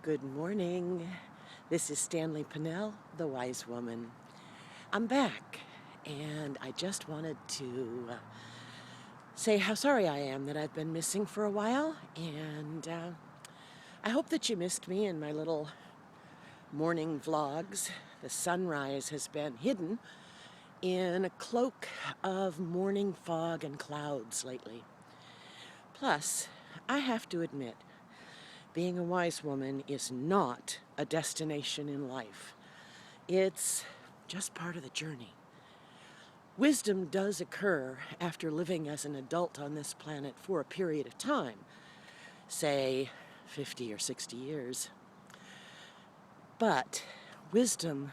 Good morning. This is Stanlee Panelle, the Wise Woman. I'm back, and I just wanted to say how sorry I am that I've been missing for a while, and I hope that you missed me in my little morning vlogs. The sunrise has been hidden in a cloak of morning fog and clouds lately. Plus, I have to admit, being a wise woman is not a destination in life. It's just part of the journey. Wisdom does occur after living as an adult on this planet for a period of time, say 50 or 60 years. But wisdom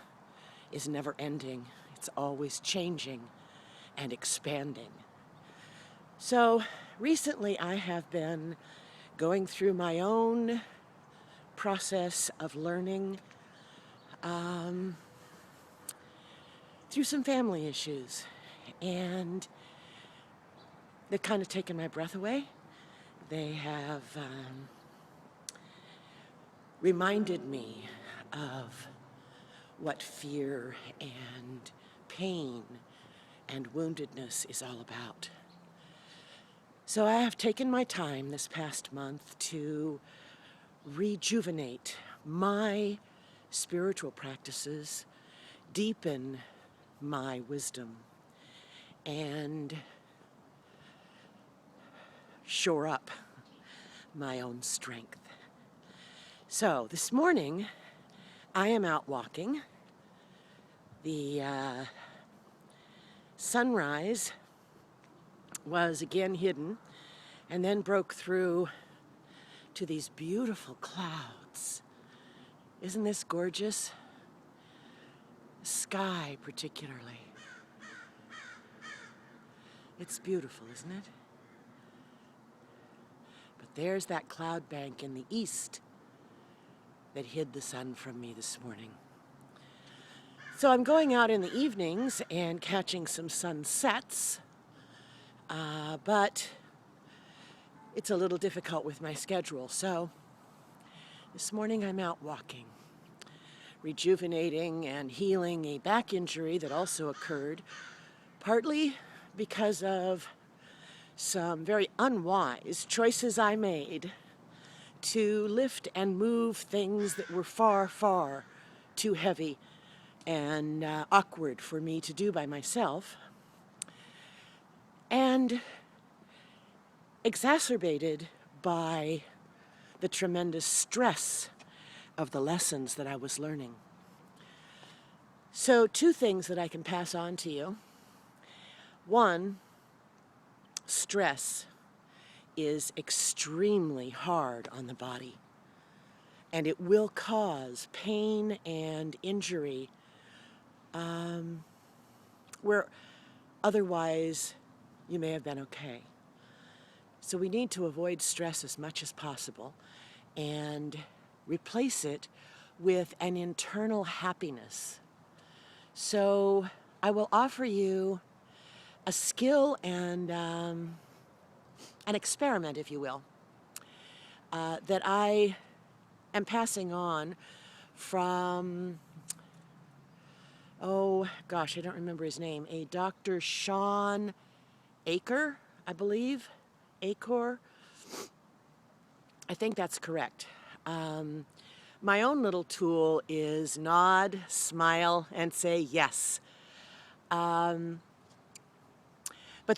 is never ending. It's always changing and expanding. So recently I have been going through my own process of learning through some family issues, and they've kind of taken my breath away. They have reminded me of what fear and pain and woundedness is all about. So I have taken my time this past month to rejuvenate my spiritual practices, deepen my wisdom, and shore up my own strength. So this morning, I am out walking. The sunrise was again hidden and then broke through to these beautiful clouds. Isn't this gorgeous? Sky particularly. It's beautiful, isn't it? But there's that cloud bank in the east that hid the sun from me this morning. So I'm going out in the evenings and catching some sunsets. But it's a little difficult with my schedule. So this morning I'm out walking, rejuvenating and healing a back injury that also occurred, partly because of some very unwise choices I made to lift and move things that were far, far too heavy and awkward for me to do by myself, and exacerbated by the tremendous stress of the lessons that I was learning. So, two things that I can pass on to you. One, stress is extremely hard on the body, and it will cause pain and injury where otherwise you may have been okay. So we need to avoid stress as much as possible and replace it with an internal happiness. So I will offer you a skill and an experiment, if you will, that I am passing on from, oh gosh, I don't remember his name, a Dr. Sean Acre, I believe. Acor. I think that's correct. My own little tool is nod, smile, and say yes. But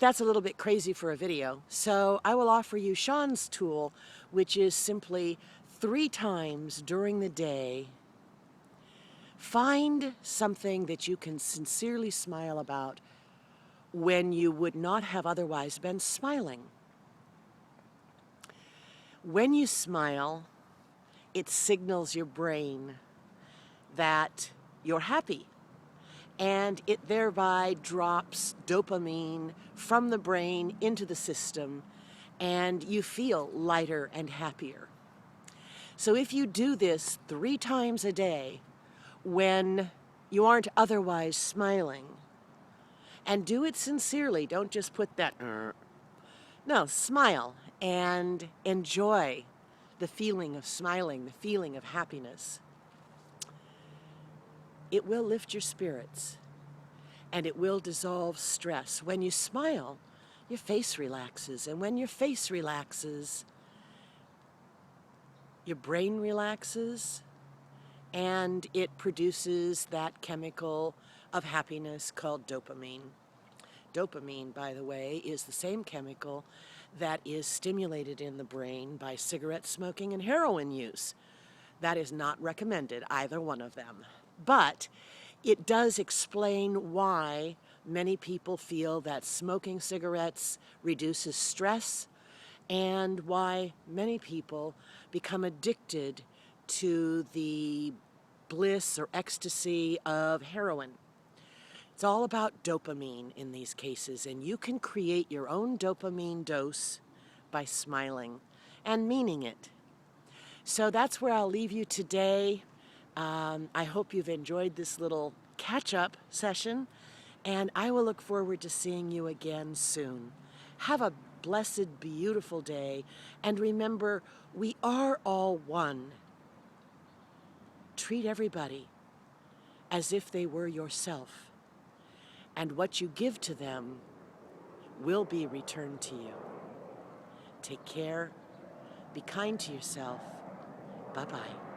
that's a little bit crazy for a video. So I will offer you Sean's tool, which is simply 3 times during the day, find something that you can sincerely smile about when you would not have otherwise been smiling. When you smile, it signals your brain that you're happy, and it thereby drops dopamine from the brain into the system, and you feel lighter and happier. So if you do this 3 times a day when you aren't otherwise smiling, and do it sincerely, don't just put that, no, smile and enjoy the feeling of smiling, the feeling of happiness, it will lift your spirits and it will dissolve stress. When you smile, your face relaxes, and when your face relaxes, your brain relaxes, and it produces that chemical of happiness called dopamine. Dopamine, by the way, is the same chemical that is stimulated in the brain by cigarette smoking and heroin use. That is not recommended, either one of them. But it does explain why many people feel that smoking cigarettes reduces stress, and why many people become addicted to the bliss or ecstasy of heroin. It's all about dopamine in these cases, and you can create your own dopamine dose by smiling and meaning it. So that's where I'll leave you today. I hope you've enjoyed this little catch-up session, and I will look forward to seeing you again soon. Have a blessed, beautiful day, and remember, we are all one. Treat everybody as if they were yourself, and what you give to them will be returned to you. Take care, be kind to yourself. Bye-bye.